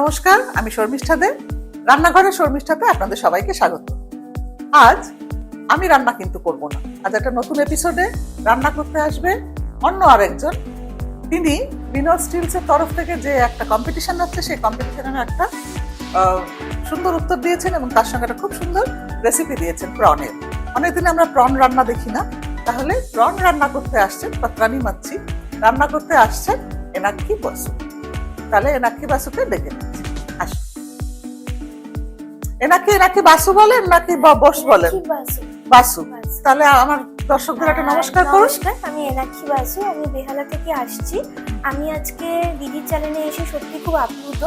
নমস্কার, আমি শর্মিষ্ঠা দে। রান্নাঘরে শর্মিষ্ঠাতে আপনাদের সবাইকে স্বাগত। আজ আমি রান্না কিন্তু করব না। আজ একটা নতুন এপিসোডে রান্না করতে আসবে অন্য আরেকজন। তিনি বিনোদ স্টিলসের তরফ থেকে যে একটা কম্পিটিশন হচ্ছে, সেই কম্পিটিশনের একটা সুন্দর উত্তর দিয়েছেন এবং তার সঙ্গে একটা খুব সুন্দর রেসিপি দিয়েছেন প্রনের। অনেকদিন আমরা প্রন রান্না দেখি না, তাহলে প্রন রান্না করতে আসছেন পাত্রানি মাচ্ছি, রান্না করতে আসছেন এনাক্ষী বসু। তাহলে এনাক্ষী বাসুকে ডেকে নিচ্ছি, আসুন। এনাক্ষী বাসু বলেন নাকি বস বলেন? বাসু। তাহলে আমার দর্শকদের একটা নমস্কার করুন। নমস্কার, আমি এনাক্ষী বাসু, আমি বেহালা থেকে আসছি। আমি আজকে দিদির চ্যানেলে এসে সত্যি খুব আপ্লুত।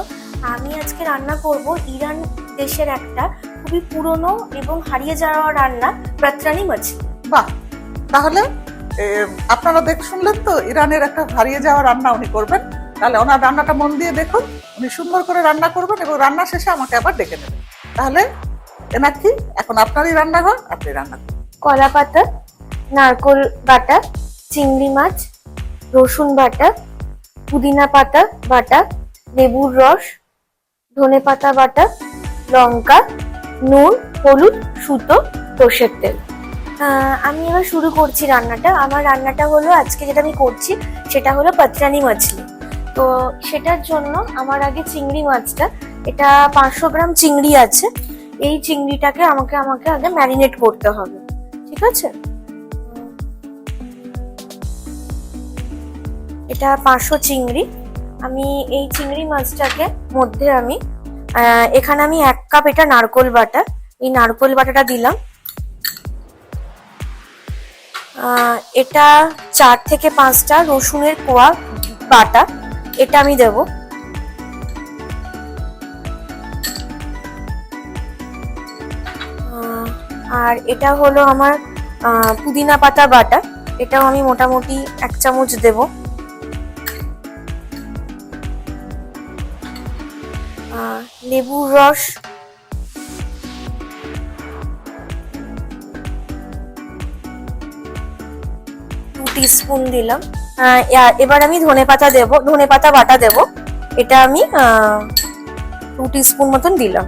আমি আজকে রান্না করব ইরান দেশের একটা খুবই পুরনো এবং হারিয়ে যাওয়া রান্না, পাত্রানি মাছলি। বাহ, তাহলে আপনারা শুনলেন তো, ইরানের একটা হারিয়ে যাওয়া রান্না উনি করবেন। তাহলে ওনার রান্নাটা মন দিয়ে দেখুন, উনি সুন্দর করে রান্না করবেন এবং রান্না শেষে আমাকে আবার ডেকে নেবেন। তাহলে এনাক্ষী, এখন আপনারই রান্নাঘর, আপনি রান্না করুন। কলা পাতা, নারকোল বাটা, চিংড়ি মাছ, রসুন বাটা, পুদিনা পাতা বাটা, লেবুর রস, ধনে পাতা বাটা, লঙ্কা, নুন, হলুদ, সুতো, সর্ষের তেল। আমি এবার শুরু করছি রান্নাটা। আমার রান্নাটা হলো, আজকে যেটা আমি করছি সেটা হলো পাত্রানি মাছলি। তো সেটার জন্য আমার আগে চিংড়ি মাছটা, এটা 500 গ্রাম চিংড়ি আছে। এই চিংড়িটাকে আমাকে আগে ম্যারিনেট করতে হবে, ঠিক আছে? এটা 500 চিংড়ি। আমি এই চিংড়ি মাছটাকে মধ্যে এখানে আমি 1 কাপ এটা নারকোল বাটা, এই নারকোল বাটাটা দিলাম। এটা 4 থেকে 5টা রসুনের কোয়া বাটা, এটা আমি দেব। আর এটা হলো আমার পুদিনা পাতা বাটা, এটাও আমি মোটামুটি 1 চামচ দেব। লেবুর রস, 2 টিস্পুন দিলাম। এবার আমি ধনেপাতা দেব, ধনেপাতা বাটা দেব, এটা আমি 2 টিস্পুন মতন দিলাম।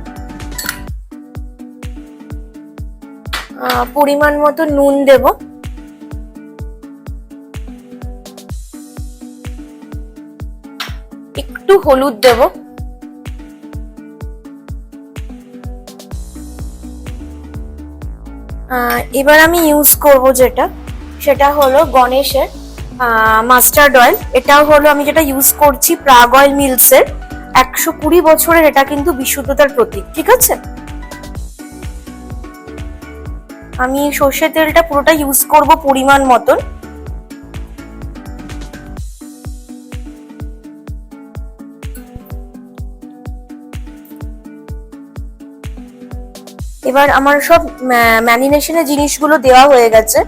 পরিমাণ মতো নুন দেব, একটু হলুদ দেব, এবার আমি ইউজ করব সেটা হলো গণেশের মাস্টার্ড অয়েল। এটাও হলো আমি যেটা ইউজ করছি প্রাগ অয়েল মিলসের 120 বছরের, এটা কিন্তু বিশুদ্ধতার প্রতীক, ঠিক আছে? আমি সর্ষের তেলটা পুরোটা ইউজ করব পরিমাণ মতন। এবার আমার সব ম্যারিনেশনের জিনিসগুলো দেওয়া হয়ে গেছে।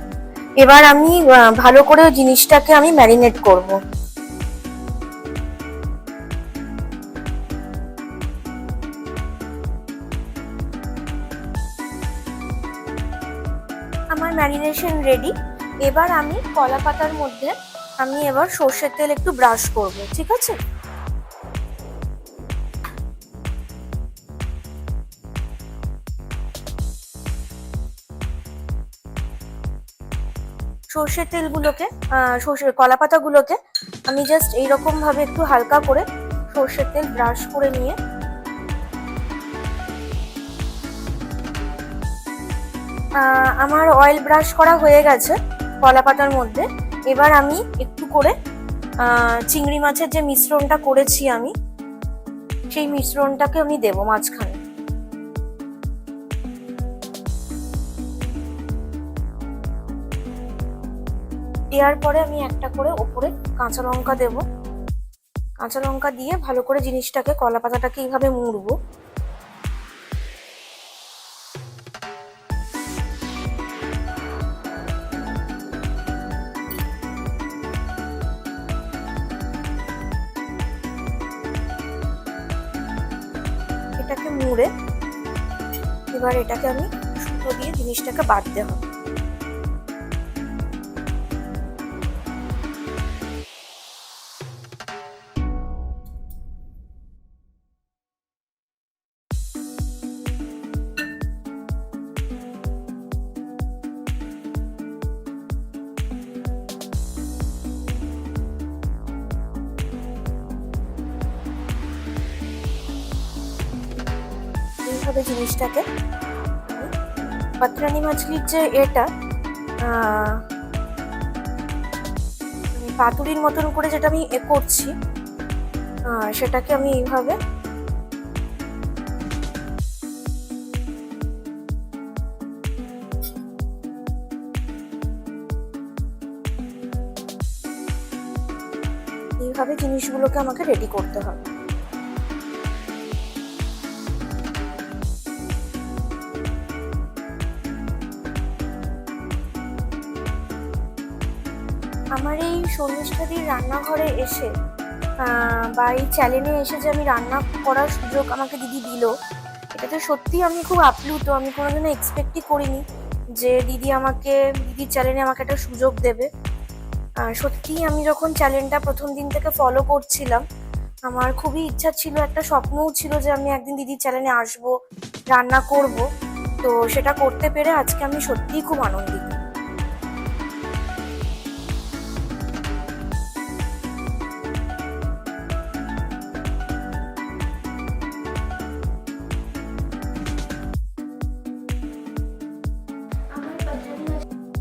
এবার আমি ভালো করে ওই জিনিসটাকে আমি ম্যারিনেট করব। আমার ম্যারিনেশন রেডি। এবার আমি কলা পাতার মধ্যে আমি এবার সর্ষের তেল একটু ব্রাশ করব, ঠিক আছে? সর্ষের তেলগুলোকে, কলা পাতাগুলোকে আমি জাস্ট এইরকম ভাবে একটু হালকা করে সর্ষের তেল ব্রাশ করে নিয়ে আমার অয়েল ব্রাশ করা হয়ে গেছে কলা পাতার মধ্যে। এবার আমি একটু করে চিংড়ি মাছের যে মিশ্রণটা করেছি আমি, সেই মিশ্রণটাকে আমি দেবো মাঝখানে। দেওয়ার পরে আমি একটা করে ওপরে কাঁচা লঙ্কা দেব। কাঁচা লঙ্কা দিয়ে ভালো করে জিনিসটাকে, কলা পাতাটাকে এইভাবে মুড়বো। এটাকে মুড়ে এবার এটাকে আমি সুতো দিয়ে জিনিসটাকে বাঁধতে হবে। এইভাবে জিনিসটাকে পাতরানি মাছলির যে এটা পাতুরির মতন করে যেটা আমি করছি, সেটাকে আমি এইভাবে জিনিসগুলোকে আমাকে রেডি করতে হবে। আমার এই শর্মিষ্ঠাদির রান্নাঘরে এসে বা এই চ্যানেলে এসে যে আমি রান্না করার সুযোগ আমাকে দিদি দিল, এটাতে সত্যি আমি খুব আপ্লুত। আমি কোনোদিনও এক্সপেক্টই করিনি যে দিদির চ্যানেলে আমাকে একটা সুযোগ দেবে। সত্যি আমি যখন চ্যানেলটা প্রথম দিন থেকে ফলো করছিলাম, আমার খুবই ইচ্ছা ছিল, একটা স্বপ্নও ছিল যে আমি একদিন দিদির চ্যানেলে আসবো, রান্না করব। তো সেটা করতে পেরে আজকে আমি সত্যিই খুব আনন্দিত।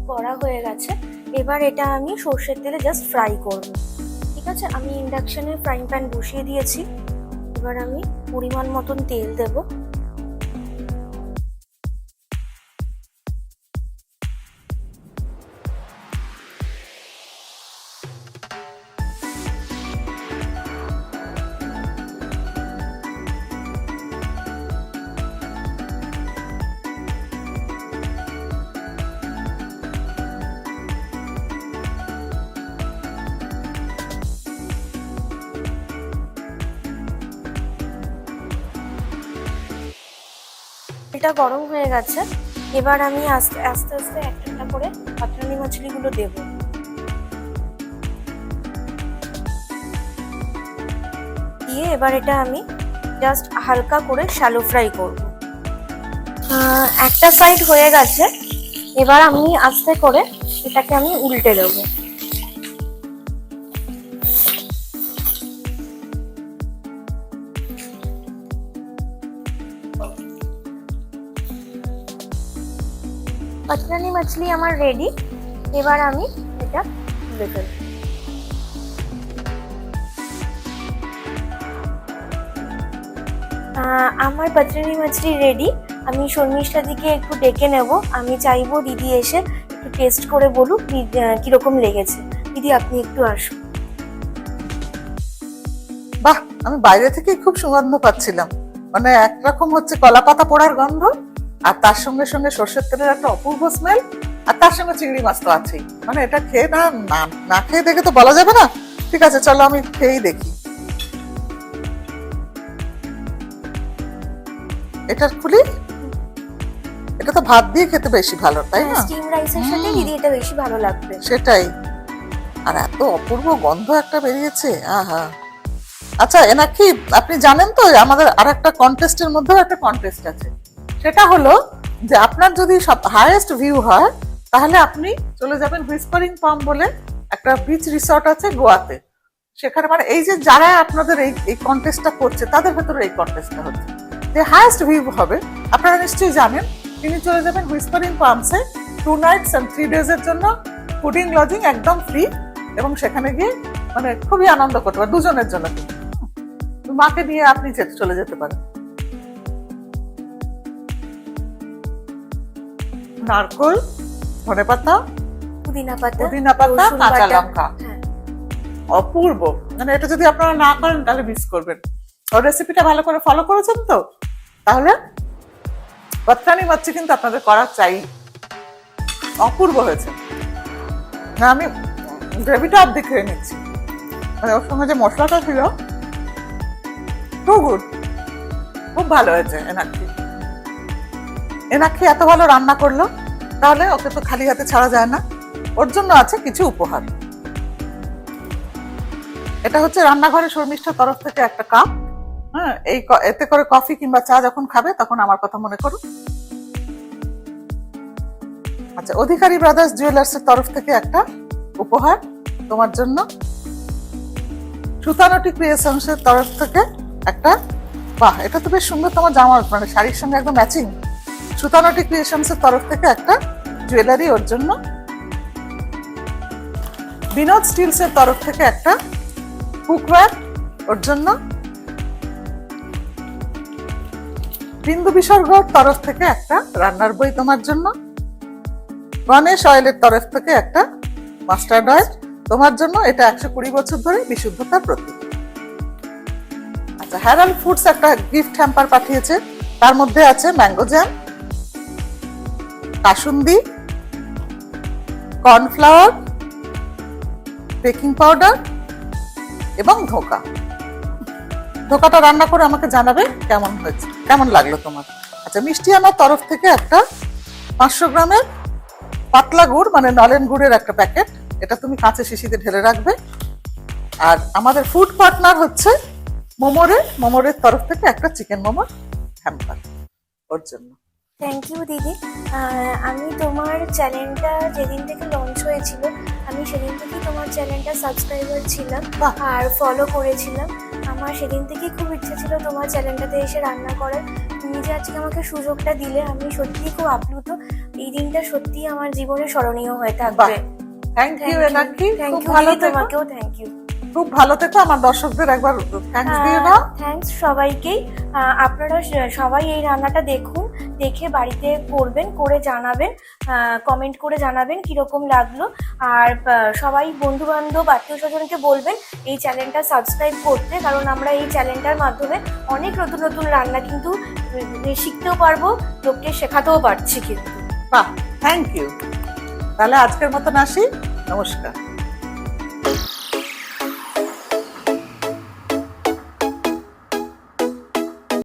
করা হয়ে গেছে, এবার এটা আমি সর্ষের তেলে জাস্ট ফ্রাই করব। ঠিক আছে, আমি ইন্ডাকশনে ফ্রাইং প্যান বসিয়ে দিয়েছি। এবার আমি পরিমাণ মতন তেল দেব। এটা গরম হয়ে গেছে, এবার আমি আস্তে আস্তে একটা একটা করে পাতরানি মাছলিগুলো দেব। দিয়ে এবার এটা আমি জাস্ট হালকা করে শ্যালো ফ্রাই করব। একটা সাইড হয়ে গেছে, এবার আমি আস্তে করে এটাকে আমি উল্টে দেবো। পাতরানি মাছলি আমার রেডি, এবার আমি এটা তুলে ফেলব। আমার পাতরানি মাছলি রেডি। আমি শর্মিষ্ঠাদিকে একটু ডেকে নেব। আমি চাইবো দিদি এসে একটু টেস্ট করে বলুক কিরকম লেগেছে। দিদি আপনি একটু আসুন। বাহ, আমি বাইরে থেকে খুব সুগন্ধ পাচ্ছিলাম। মানে একরকম হচ্ছে কলা পাতা পোড়ার গন্ধ, আর তার সঙ্গে সঙ্গে সর্ষের তেলের একটা অপূর্ব স্মেল, আর তার সঙ্গে চিংড়ি মাছ তো আছেই। মানে এটা খেয়ে না খেয়ে দেখে তো বলা যাবে না। ঠিক আছে, চলো আমি খেয়েই দেখি। এটা খুলি। এটা তো ভাত দিয়ে খেতে বেশি ভালো, তাই না? স্টিম রাইসের সাথে দিদি এটা বেশি ভালো লাগবে। সেটাই। আর এত অপূর্ব গন্ধ একটা বেরিয়েছে, আহা। আচ্ছা এনাকি আপনি জানেন তো আমাদের আর একটা কন্টেস্টের মধ্যেও একটা কন্টেস্ট আছে। সেটা হলো যে আপনার যদি সব হাইয়েস্ট ভিউ হয়, তাহলে আপনি চলে যাবেন হুইসপারিং পাম বলে একটা বিচ রিসর্ট আছে গোয়াতে। সেখানে মানে এই যে যারা আপনাদের এই কন্টেস্টটা করছে, তাদের ভেতরে এই কন্টেস্টটা হচ্ছে যে হাইয়েস্ট ভিউ হবে, আপনারা নিশ্চয়ই জানেন। তিনি চলে যাবেন হুইসপারিং পামসে 2 nights and 3 days এর জন্য, ফুডিং লজিং একদম ফ্রি, এবং সেখানে গিয়ে মানে খুবই আনন্দ করতে পারেন দুজনের জন্য। মাকে নিয়ে আপনি চলে যেতে পারেন। নারকোল, ধনেপাতা, পুদিনা পাতা, কাঁচা লঙ্কা, অপূর্ব। মানে এটা যদি আপনারা না করেন তাহলে মিস করবেন। ওর রেসিপিটা ভালো করে ফলো করেছেন তো, তাহলে পাতরানি মাছ কিন্তু আপনাদের করা চাই। অপূর্ব হয়েছে। না আমি গ্রেভিটা অব্দি খেয়ে নিচ্ছি, মানে ওর সঙ্গে যে মশলাটা ছিল টু গুড, খুব ভালো হয়েছে। এনাক্ষী এত ভালো রান্না করলো, তাহলে ওকে তো খালি হাতে ছাড়া যায় না। ওর জন্য আছে কিছু উপহার। এটা হচ্ছে রান্নাঘরে শর্মিষ্ঠার তরফ থেকে একটা কাপ। হ্যাঁ, এতে করে কফি কিংবা চা যখন খাবে তখন আমার কথা মনে করো। আচ্ছা, অধিকারী ব্রাদার্স জুয়েলার্স এর তরফ থেকে একটা উপহার তোমার জন্য। সুতানটি ক্রিয়েশনস এর তরফ থেকে একটা বাহ, এটা তো বেশ সুন্দর, তোমার জামা মানে শাড়ির সঙ্গে একদম ম্যাচিং। সুতানটি ক্রিয়েশনস এর তরফ থেকে একটা জুয়েলারি ওর জন্য। বিনোদ স্টিলস এর তরফ থেকে একটা কুকওয়্যার ওর জন্য। বিন্দু বিসর্গর তরফ থেকে একটা রান্নার বই তোমার জন্য। গণেশ অয়েলের তরফ থেকে একটা মাস্টার্ড অয়েল তোমার জন্য। এটা 120 বছর ধরে বিশুদ্ধতার প্রতীক। আচ্ছা, হ্যারাল্ড ফুডস একটা গিফট হ্যাম্পার পাঠিয়েছে। তার মধ্যে আছে mango jam, kasundi, cornflour, baking powder এবং ধোকা। ধোকাটা রান্না করে আমাকে জানাবে কেমন হয়েছে, কেমন লাগলো তোমার। আচ্ছা, মিষ্টি আনার তরফ থেকে একটা 500 গ্রামের পাতলা গুড় মানে নলেন গুড়ের একটা প্যাকেট। এটা তুমি কাঁচের শিশিতে ঢেলে রাখবে। আর আমাদের ফুড পার্টনার হচ্ছে মোমোরের তরফ থেকে একটা চিকেন মোমো হ্যাম্পার ওর জন্য। থ্যাংক ইউ দিদি। আমি তোমার চ্যানেলটা যেদিন থেকে লঞ্চ হয়েছিল আমি সেদিন থেকেই তোমার চ্যানেলটা সাবস্ক্রাইবার ছিলাম বাহ। আর ফলো করেছিলাম। আমার সেদিন থেকেই খুব ইচ্ছে ছিল তোমার চ্যানেলটাতে এসে রান্না করার। তুমি যে আজকে আমাকে সুযোগটা দিলে আমি সত্যিই খুব আপ্লুত। এই দিনটা সত্যিই আমার জীবনে স্মরণীয় হয়ে থাকবে। থ্যাংক ইউ এনাকি, থ্যাংক খুব ইউ ভালো দিদি, থেকো। তোমাকেও থ্যাংক ইউ। খুব ভালো থেকো। আমার দর্শকদের একবার থ্যাঙ্কস দিয়ে দাও। থ্যাঙ্কস সবাইকেই। আপনারা সবাই এই রান্নাটা দেখুন, দেখে বাড়িতে করবেন, করে জানাবেন, কমেন্ট করে জানাবেন কিরকম লাগলো। আর সবাই বন্ধু বান্ধব আত্মীয় স্বজনকে বলবেন এই চ্যানেলটা সাবস্ক্রাইব করতে, কারণ আমরা এই চ্যানেলটার মাধ্যমে অনেক নতুন নতুন রান্না কিন্তু শিখতেও পারবো, লোককে শেখাতেও পারছি কিন্তু। বাহ, থ্যাংক ইউ। তাহলে আজকের মতন আসি, নমস্কার।